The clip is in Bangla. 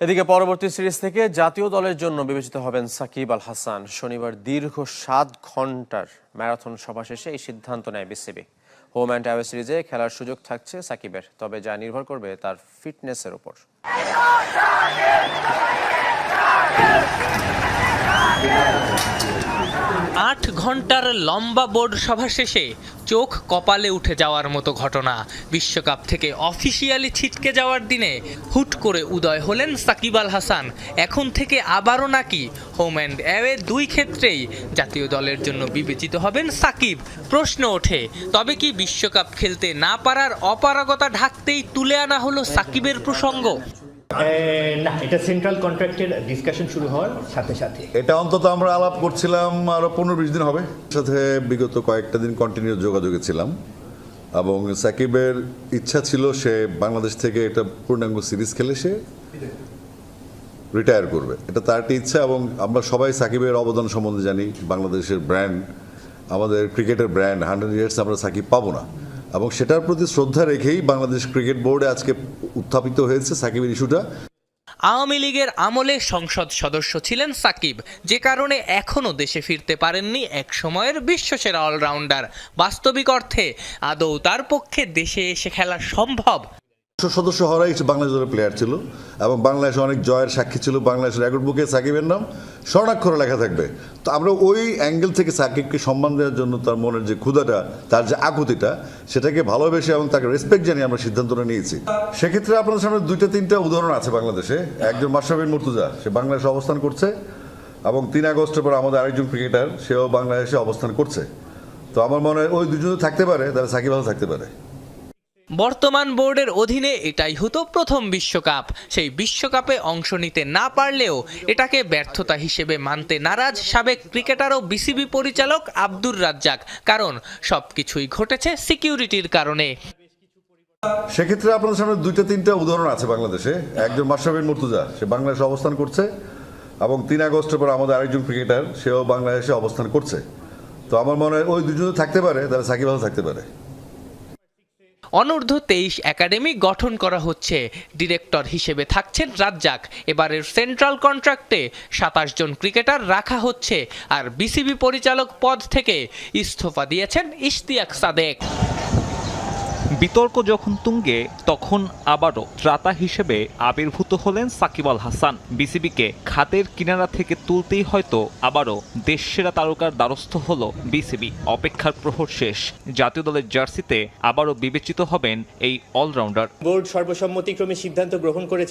এদিকে পরবর্তী সিরিজ থেকে জাতীয় দলের জন্য বিবেচিত হবেন সাকিব আল হাসান। শনিবার দীর্ঘ 7 ঘন্টার ম্যারাথন সভা শেষে এই সিদ্ধান্ত নেয় বিসিবি। হোম অ্যান্ড অ্যাওয়ে সিরিজে খেলার সুযোগ থাকছে সাকিবের, তবে যা নির্ভর করবে তার ফিটনেসের উপর। 8 ঘন্টার লম্বা বোর্ড সভা শেষে চোখ কপালে উঠে যাওয়ার মতো ঘটনা। বিশ্বকাপ থেকে অফিসিয়ালি ছিটকে যাওয়ার দিনে হুট করে উদয় হলেন সাকিব আল হাসান। এখন থেকে আবারও নাকি হোম অ্যান্ড অ্যাওয়ে দুই ক্ষেত্রেই জাতীয় দলের জন্য বিবেচিত হবেন সাকিব। প্রশ্ন ওঠে, তবে কি বিশ্বকাপ খেলতে না পারার অপারগতা ঢাকতেই তুলে আনা হলো সাকিবের প্রসঙ্গ? না, এটা সেন্ট্রাল কন্ট্রাক্টের ডিসকাশন শুরু হওয়ার সাথে সাথে এটা অন্তত আমরা আলাপ করছিলাম আরো 15-20 দিন হবে। সাথে বিগত কয়েকটা দিন কন্টিনিউ যোগাযোগে ছিলাম এবং সাকিবের ইচ্ছা ছিল সে বাংলাদেশ থেকে এটা পূর্ণাঙ্গ সিরিজ খেলে সে রিটায়ার করবে। এটা তার একটা ইচ্ছা এবং আমরা সবাই সাকিবের অবদান সম্বন্ধে জানি। বাংলাদেশের ব্র্যান্ড, আমাদের ক্রিকেটের ব্র্যান্ড 100 ইয়ার্স আমরা সাকিব পাবো না এবং সেটার প্রতি শ্রদ্ধা রেখেই বাংলাদেশ ক্রিকেট বোর্ডে আজকে উত্থাপিত হয়েছে সাকিবের ইস্যুটা। আওয়ামী লীগের আমলে সংসদ সদস্য ছিলেন সাকিব, যে কারণে এখনও দেশে ফিরতে পারেননি এক সময়ের বিশ্বসেরা অলরাউন্ডার। বাস্তবিক অর্থে আদৌ তার পক্ষে দেশে এসে খেলা সম্ভব? সদস্য হওয়ারাই বাংলাদেশ দলের প্লেয়ার ছিল এবং বাংলাদেশে অনেক জয়ের সাক্ষী ছিল। বাংলাদেশের রেকর্ড বুকে সাকিবের নাম স্বর্ণাক্ষরে লেখা থাকবে। তো আমরা ওই অ্যাঙ্গেল থেকে সাকিবকে সম্মান দেওয়ার জন্য তার মনের যে ক্ষুধাটা, তার যে আকুতিটা, সেটাকে ভালোবেসে এবং তাকে রেসপেক্ট জানিয়ে আমরা সিদ্ধান্তটা নিয়েছি। সেক্ষেত্রে আপনাদের সামনে 2-3টা উদাহরণ আছে বাংলাদেশে। একজন মাশরাফি বিন মুর্তজা, সে বাংলাদেশে অবস্থান করছে এবং 3 আগস্টের পর আমাদের আরেকজন ক্রিকেটার, সেও বাংলাদেশে অবস্থান করছে। তো আমার মনে হয় ওই দুজন থাকতে পারে, তাহলে সাকিব আল থাকতে পারে। বর্তমান বোর্ডের অধীনে এটাই হতো প্রথম বিশ্বকাপ। সেই বিশ্বকাপে অংশ নিতে না পারলেও এটাকে ব্যর্থতা হিসেবে মানতে নারাজ সাবেক ক্রিকেটার ও বিসিবি পরিচালক আব্দুর রাজ্জাক। কারণ সবকিছুই ঘটেছে সিকিউরিটির কারণে। সেক্ষেত্রে আপনাদের সামনে 2-3টা উদাহরণ আছে বাংলাদেশে। একজন মাশরাফি বিন মুর্তজা, সে বাংলাদেশে অবস্থান করছে এবং 3 আগস্টের পর আমাদের আরেকজন ক্রিকেটার, সেও বাংলাদেশে অবস্থান করছে। তো আমার মনে হয় ওই দুজন থাকতে পারে, তাহলে সাকিব আল থাকতে পারে। অনূর্ধ্ব 23 একাডেমি গঠন করা হচ্ছে। ডিরেক্টর হিসেবে থাকছেন রাজ্জাক। এবারের সেন্ট্রাল কন্ট্রাক্টে 27 জন ক্রিকেটার রাখা হচ্ছে। আর বিসিবি পরিচালক পদ থেকে ইস্তফা দিয়েছেন ইশতিয়াক সাদেক। বিতর্ক যখন তুঙ্গে, তখন আবারও ত্রাতা হিসেবে আবির্ভূত হলেন সাকিব আল হাসান। বিসিবিকে খাতের কিনারা থেকে তুলতেই হয়তো আবারও দেশসেরা তারকার দ্বারস্থ হল বিসিবি। অপেক্ষার প্রহর শেষ। জাতীয় দলের জার্সিতে আবারও বিবেচিত হবেন এই অলরাউন্ডার। বোর্ড সর্বসম্মতিক্রমে সিদ্ধান্ত গ্রহণ করেছে